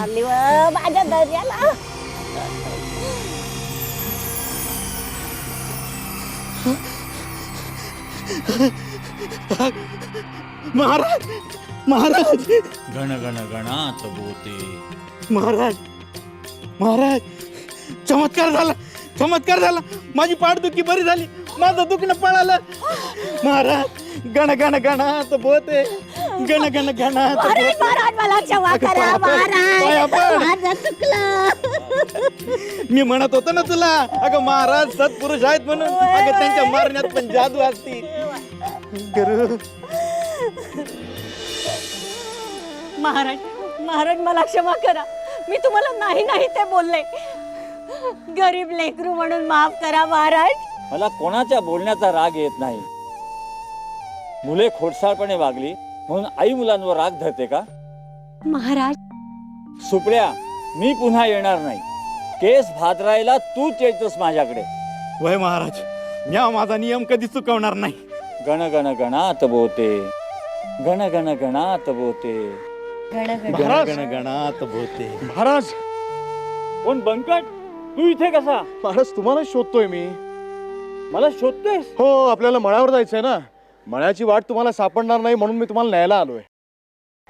चालली व माझ्या दर्याला. महाराज महाराज गण गण गणात बोते. महाराज महाराज चमत्कार झाला, चमत्कार झाला. माझी पाठदुखी बरी झाली, माझं दुखणं पळालं. महाराज गण गण गणात बोते, गण गण गणात अरे बोते. महाराज मला क्षमा करा पाया पड. महाराज, माझं चुकलं. मी म्हणत होतो ना तुला, अगं महाराज सत्पुरुष आहेत म्हणून. अगं त्यांच्या मारण्यात पण जादू असती. गुरु महाराज महाराज मला क्षमा करा. मी तुम्हाला नाही नाही ते बोलले. गरीब लेकरू म्हणून माफ करा महाराज. मला कोणाच्या बोलण्याचा राग येत नाही. मुले खोडसाळपणे वागली म्हणून आई मुलांवर राग धरते का? महाराज सुपड्या, मी पुन्हा येणार नाही. केस भादरायला तूच येतोस माझ्याकडे. वय महाराज, मी माझा नियम कधी चुकवणार नाही. गण गण गणात बोते, गण गण गणात बोते. गण गण गण महाराज. गण गणात बोते. महाराज कोण बंकट? तू इथे कसा? महाराज तुम्हाला शोधतोय मी. मला शोधतोयस? हो, आपल्याला मळ्यावर जायचंय ना. मळ्याची वाट तुम्हाला सापडणार नाही म्हणून मी तुम्हाला न्यायला आलोय.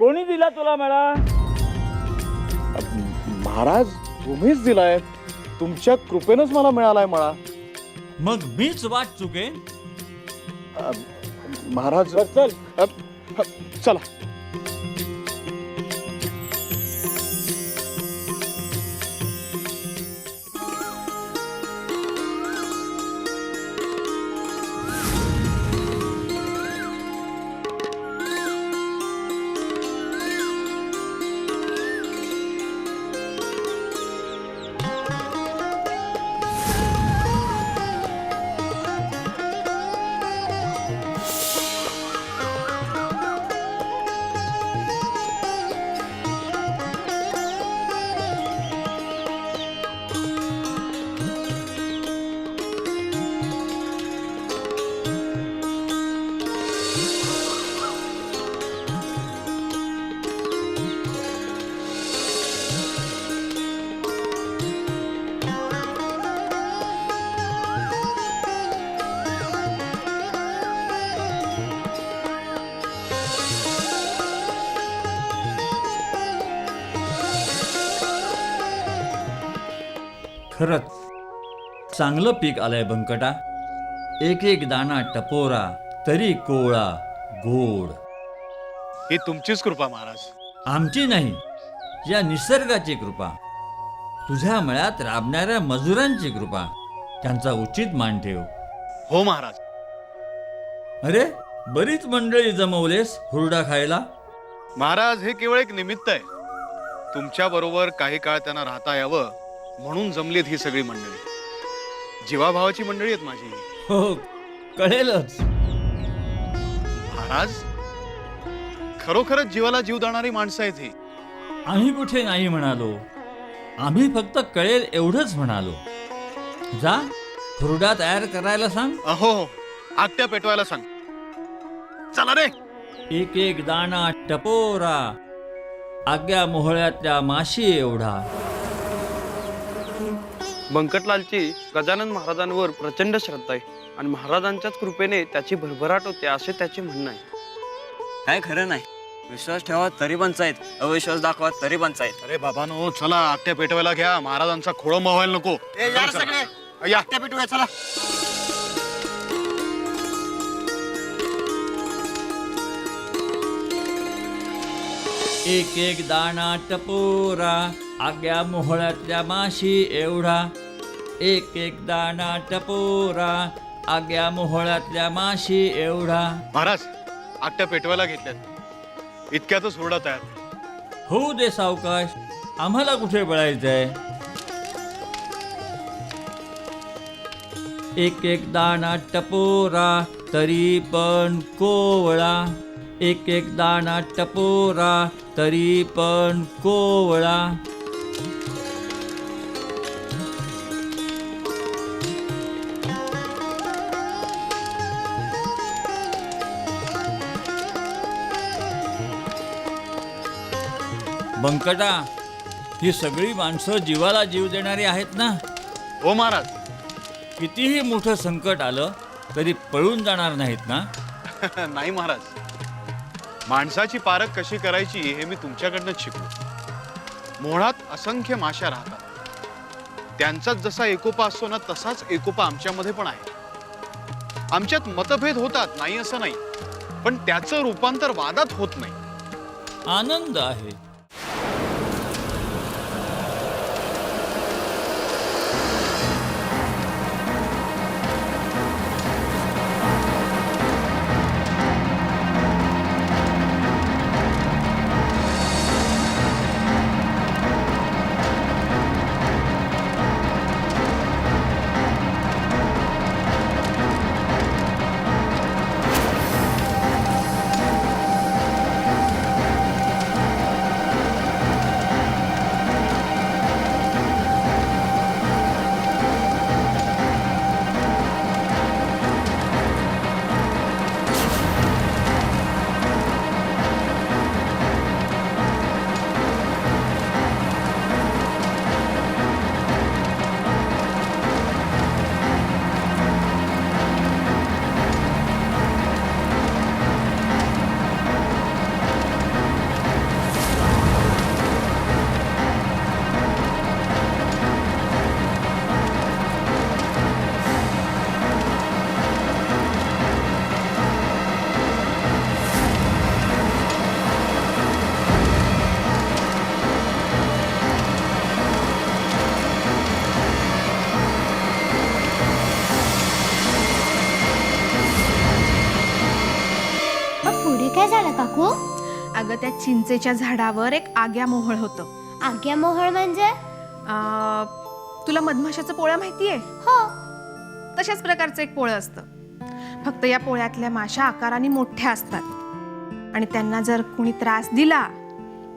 कोणी दिला तुला मला? महाराज तुम्हीच दिलाय. तुमच्या कृपेनंच मला मिळालाय मळा. मग मीच वाट चुकेन? महाराज बर, चल. चला. खरंच चांगलं पीक आलंय बंकटा. एक एक दाना टपोरा तरी कोवळा गोड. ही तुमचीच कृपा महाराज. आमची नाही, या निसर्गाची कृपा. तुझ्या मळ्यात राबणाऱ्या मजुरांची कृपा. त्यांचा उचित मान ठेव. हो महाराज. अरे, बरीच मंडळी जमवलेस हुरडा खायला. महाराज हे केवळ एक निमित्त आहे. तुमच्या बरोबर काही काळ त्यांना राहता यावं म्हणून जमलीत ही सगळी मंडळी. जीवाभावाची मंडळी आहेत माझी. हो, कळेलच. महाराज खरोखरच जीवाला जीव देणारी माणसं आहेत ही. आम्ही कुठे नाही म्हणालो. आम्ही फक्त कळेल एवढंच म्हणालो. जा, हुरडा तयार करायला सांग. अहो, आत्या पेटवायला सांग. चला रे. एक एक दाणा टपोरा आग्या मोहळ्यातल्या माशी एवढा. बंकटलालची गजानन महाराजांवर प्रचंड श्रद्धा आहे आणि महाराजांच्याच कृपेने त्याची भरभराट होते असे त्याचे म्हणणं आहे. काय खरं नाही. विश्वास ठेवा तरी पंचायत, अविश्वास दाखवा तरी पंचायत. अरे बाबांनो, चला आत्या पेटवायला घ्या. महाराजांचा खोळंबा व्हायला नको. या आत्या पेटवाय चला. एक एक दाणा टपोरा आग्या मोहळ्यातल्या माशी एवढा. एक एक दाणा टपोरा आग्या मोहळ्यातल्या माशी एवढा. महाराज आत्या पेटवायला घेतल्यात. इतक्यातच हुरडा तयार. होऊ दे सावकाश, आम्हाला कुठे बळायचंय. एक एक दाणा टपोरा तरी पण कोवळा. एक एक दाणा टपोरा तरी पण कोवळा. बंकटा, ही सगळी माणसं जीवाला जीव देणारी आहेत ना. हो महाराज. कितीही मोठं संकट आलं तरी पळून जाणार नाहीत ना. नाही महाराज, माणसाची पारख कशी करायची हे मी तुमच्याकडनंच शिकलो. मोहळात असंख्य माश्या राहतात, त्यांचाच जसा एकोपा असतो ना तसाच एकोपा आमच्यामध्ये पण आहे. आमच्यात मतभेद होतात, नाही असं नाही, पण त्याचं रूपांतर वादात होत नाही. आनंद आहे. काय झालं काकू? अगं त्या चिंचेच्या झाडावर एक आग्या मोहळ होतं. आग्या मोहळ म्हणजे? तुला मधमाशाचं पोळं माहितीये? हो. तशाच प्रकारचं एक पोळं असतं, फक्त या पोळ्यातल्या माशा आकाराने मोठ्या असतात आणि त्यांना जर कुणी त्रास दिला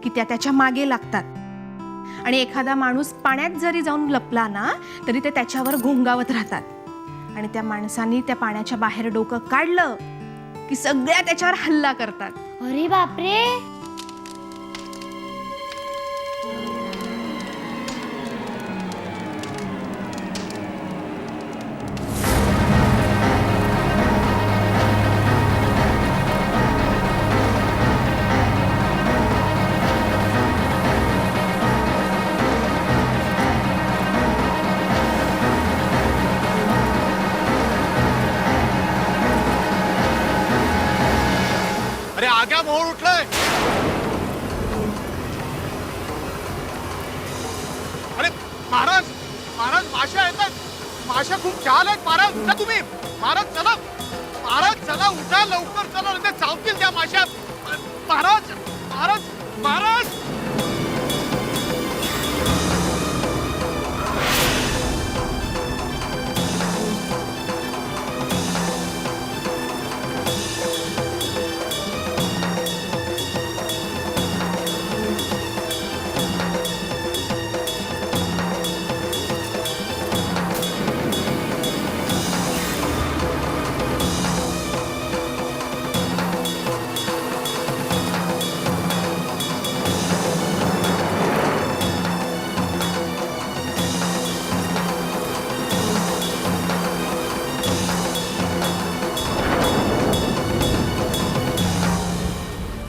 की त्या त्याच्या मागे लागतात आणि एखादा माणूस पाण्यात जरी जाऊन लपला ना तरी ते त्याच्यावर घोंगावत राहतात आणि त्या माणसाने त्या पाण्याच्या बाहेर डोकं काढलं की सगळ्या त्याच्यावर हल्ला करतात. अरे बापरे. अरे आग्या मोहोळ उठलंय. अरे महाराज, महाराज माश्या येतात, माश्या खूप चाल आहेत महाराज. उठा तुम्ही महाराज, चला महाराज, चला उठा लवकर, चला नाही तर चावतील त्या माश्या. महाराज महाराज महाराज.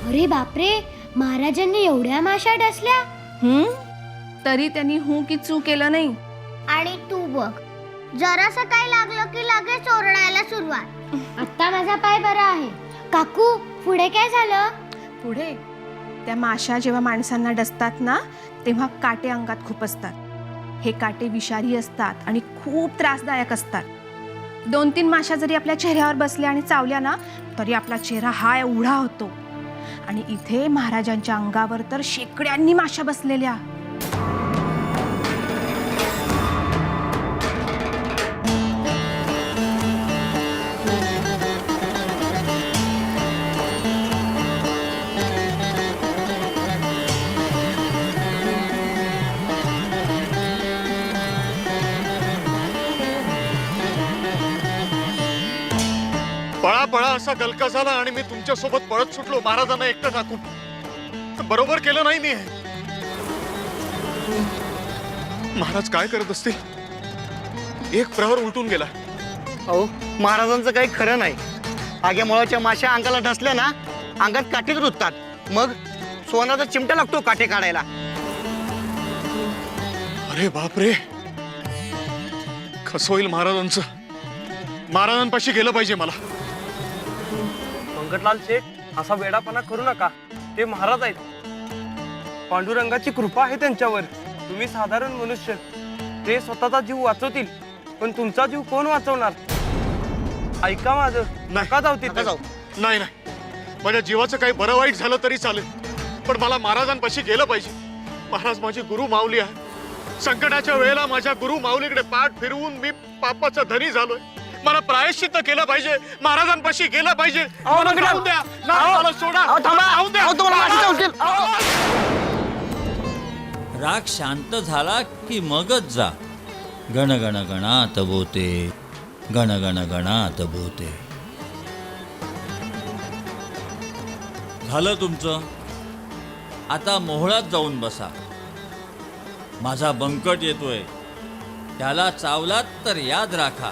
अरे बापरे, महाराजांनी एवढ्या माश्या डसल्या? तरी त्यांनी हू की चू केलं नाही. आणि तू बघ, जरासं काय लागलं की लगेच ओरडायला सुरुवात. आता माझा पाय बरा आहे. काकू, पुढे काय झालं? पुढे त्या माशा जेव्हा माणसांना डसतात ना तेव्हा काटे अंगात खूप असतात. हे काटे विषारी असतात आणि खूप त्रासदायक असतात. 2-3 माशा जरी आपल्या चेहऱ्यावर बसल्या आणि चावल्या ना तरी आपला चेहरा हा एवढा होतो. आणि इथे महाराजांच्या अंगावर तर शेकड्यांनी माशा बसलेल्या. पळा पळा असा गलका झाला आणि मी तुमच्या सोबत पळत सुटलो महाराजांना एकटं टाकून. बरोबर केलं नाही मी हे. महाराज काय करत असतील? एक प्रहर उलटून गेला. अहो महाराजांचं काही खरं नाही. आग्या मुळाच्या माश्या अंगाला ढसल्या ना अंगात काठीच रुततात. मग सोनाचा चिमटा लागतो काठे काढायला. अरे बापरे, कसं होईल महाराजांचं? महाराजांपाशी गेलं पाहिजे मला. व्यंकटलाल शेठ असा वेडापणा करू नका. ते महाराज आहेत. पांडुरंगाची कृपा आहे त्यांच्यावर. तुम्ही साधारण मनुष्य. ते स्वतःचा जीव वाचवतील, पण तुमचा जीव कोण वाचवणार? ऐका माझं, नका जाऊ नका तिथे. जाऊ. नाही नाही, माझ्या जीवाचं काही बरं वाईट झालं तरी चालेल, पण मला महाराजांपाशी गेलं पाहिजे. महाराज माझी गुरु माऊली आहे. संकटाच्या वेळेला माझ्या गुरु माऊलीकडे पाठ फिरवून मी पापाचा धनी झालोय. मला प्रायश्चित्त केलं पाहिजे. महाराजांपाशी गेलं पाहिजे. मला जाऊ द्या. नाही, मला सोडा. जाऊ द्या. राग शांत झाला की मगच जा. गण गण गणात बोते, गण गण गणात बोते. झालं तुमचं. आता मोहळात जाऊन बसा. माझा बंकट येतोय, त्याला चावलात तर याद राखा.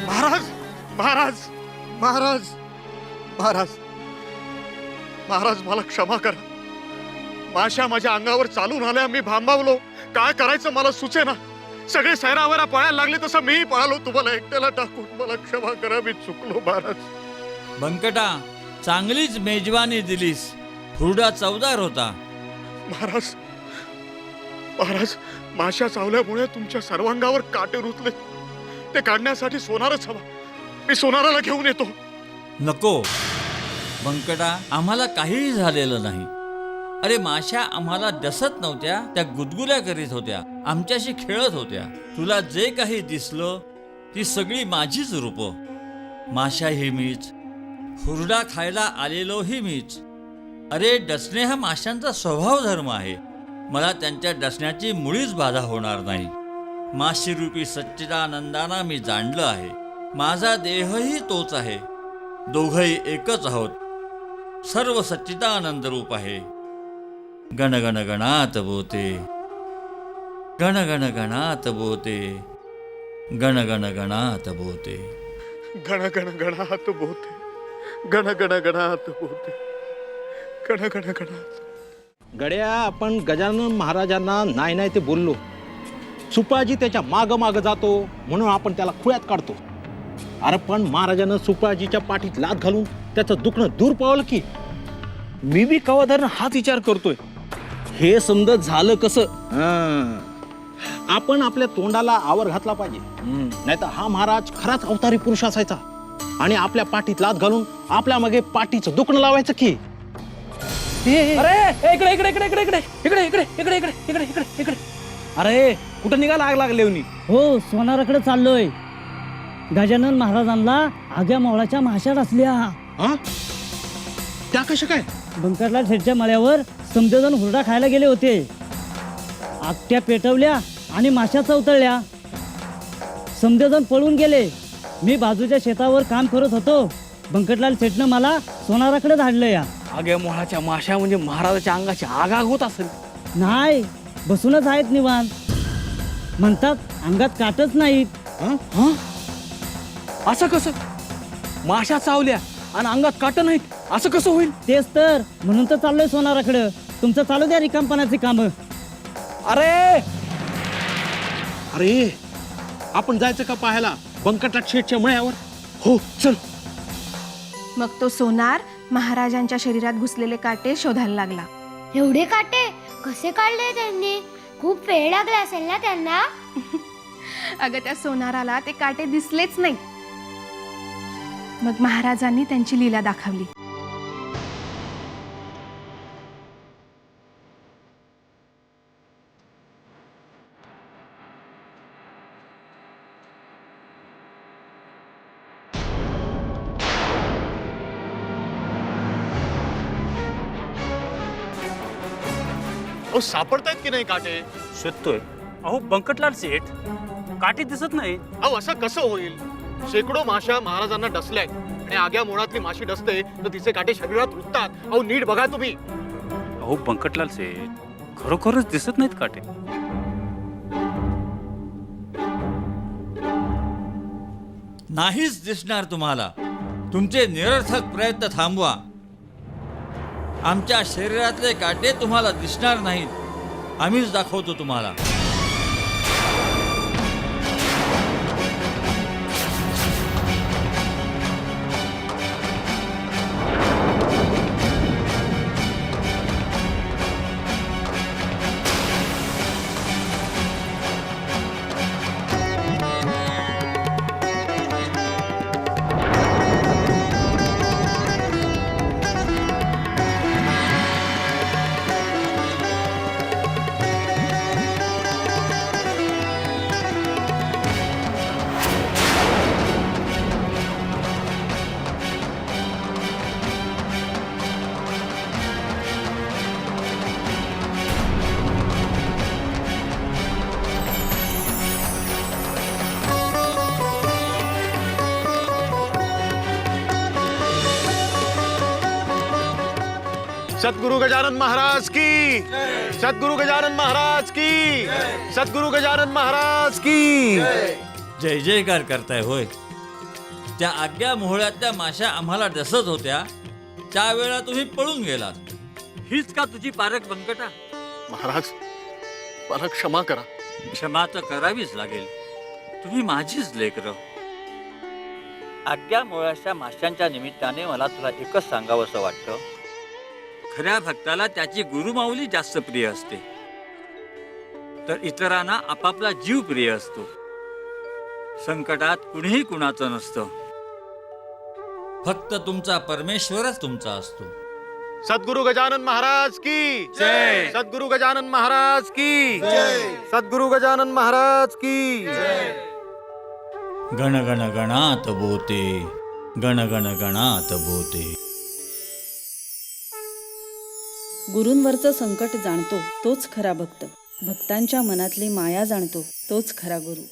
महाराज महाराज महाराज महाराज महाराज मला क्षमा करा. माश्या माझ्या अंगावर चालून आल्या. मी भांबावलो. काय करायचं मला सुचेना. सगळे सैरावरा पळायला लागले तसं मीही पळालो तुम्हाला एकट्याला टाकून. मला क्षमा करा, मी चुकलो महाराज. बंकटा, चांगलीच मेजवानी दिलीस. हुरडा चवदार होता. महाराज महाराज माश्या चावल्यामुळे तुमच्या सर्वांगावर काटे रुतले. ते काढण्यासाठी सोनारच हवा. मी सोनाराला घेऊन येतो. नको बंकटा, आम्हाला काहीही झालेलं नाही. अरे माश्या आम्हाला डसत नव्हत्या, त्या गुदगुल्या करीत होत्या, आमच्याशी खेळत होत्या. तुला जे काही दिसलं ती सगळी माझीच रूपं. माश्या ही मीच, हुरडा खायला आलेलोही मीच. अरे डसणे हा माशांचा स्वभाव धर्म आहे. मला त्यांच्या डसण्याची मुळीच बाधा होणार नाही. माशीरूपी सच्चिदानंदाना मी जाणलं आहे. माझा देहही तोच आहे. दोघंही एकच आहोत. सर्व सच्चिदानंद रूप आहे. गण गण गणात बोते, गण गण गणात बोते, गण गण गणात बोते. गण गण गणात बोते, गण गण गणात बोते, गण गण गणात. गड्या, आपण गजानन महाराजांना नाही नाही ते बोललो. सुपाजी त्याच्या माग माग जातो म्हणून आपण त्याला खुळ्यात काढतो. अरे पण महाराजानं सुपाजीच्या पाठीत लाथ घालून त्याचं दुखणं दूर पावलं की. मी बी कवाधरण हाच विचार करतोय. हे समजत झालं कसं. आपण आपल्या तोंडाला आवर घातला पाहिजे. नाहीतर हा महाराज खराच अवतारी पुरुष असायचा आणि आपल्या पाठीत लाथ घालून आपल्या मागे पाठीचं दुखणं लावायचं की. अरे इकडे इकडे इकडे इकडे इकडे इकडे इकडे इकडे इकडे इकडे इकडे इकडे. अरे कुठं निघाला आग लागले. हो, सोनाराकडे चाललोय. गजानन महाराजांना आग्या मोहळाच्या माश्या डसल्या. त्या कशा काय? बंकटलाल शेठच्या मळ्यावर समदेजण हुरडा खायला गेले होते. आगट्या पेटवल्या आणि माश्या चवतळल्या. समदेजण पळून गेले. मी बाजूच्या शेतावर काम करत होतो. बंकटलाल शेठनं मला सोनाराकडे धाडलं. या आग्या मोहळाच्या माश्या म्हणजे महाराजाच्या अंगाची आग होत असेल. नाही, बसूनच आहेत निवांत. म्हणतात अंगात काटच नाहीत. असं कसं? माश्या चावल्या आणि अंगात काट नाहीत असं कसं होईल? तेच तर, म्हणून तर चाललोय सोनाराकडे. तुमचं चालू द्या रिकामपणाची कामं. अरे अरे आपण जायचं का पाहायला बंकटलाल शेठच्या मळ्यावर? हो चल. मग तो सोनार महाराजांच्या शरीरात घुसलेले काटे शोधायला लागला. एवढे काटे कसे काढले त्यांनी? खूप वेळ लागला असेल ना त्यांना. अगं त्या सोनाराला ते काटे दिसलेच नाही. मग महाराजांनी त्यांची लीला दाखवली. सापडतायत की नाही काटे? शोधतोय. अहो बंकटलाल सेठ, काठी दिसत नाही. अहो असं कसं होईल? शेकडो माशा महाराजांना डसल्यात आणि आग्या मोळातली माशी डसते तर तिचे काटे शरीरात रुततात. अहो नीट बघा तुम्ही. अहो बंकटलाल सेठ, खरोखरच दिसत नाहीत काटे. नाहीच दिसणार तुम्हाला. तुमचे निरर्थक प्रयत्न थांबवा. आमच्या शरीरातले काटे तुम्हाला दिसणार नाहीत. आम्हीच दाखवतो तुम्हाला. सद्गुरु गजानन महाराज की, सद्गुरु गजानन महाराज की, सद्गुरु गजानन महाराज की. जय जयकार करताय होय. त्या आग्या मोहळ्यातल्या माशा आम्हाला डसत होत्या त्यावेळेला तुम्ही पळून गेलात. हीच का तुझी पारख बंकटा? महाराज मला क्षमा करा. क्षमा तर करावीच लागेल. तुम्ही माझीच लेकरं. आग्या मोहळ्याच्या माशांच्या निमित्ताने मला तुला एकच सांगावंसं वाटतं. खऱ्या भक्ताला त्याची गुरुमाऊली जास्त प्रिय असते, तर इतरांना आपापला जीव प्रिय असतो. संकटात कुणीही कुणाचं नसतं. फक्त तुमचा परमेश्वरच तुमचा असतो. सद्गुरु गजानन महाराज की जय. सद्गुरु गजानन महाराज की जय. सद्गुरु गजानन महाराज की जय. गण गण गणात बोते, गण गण गणात बोते. गुरूंवरचं संकट जाणतो तोच खरा भक्त. भक्तांच्या मनातली माया जाणतो तोच खरा गुरु.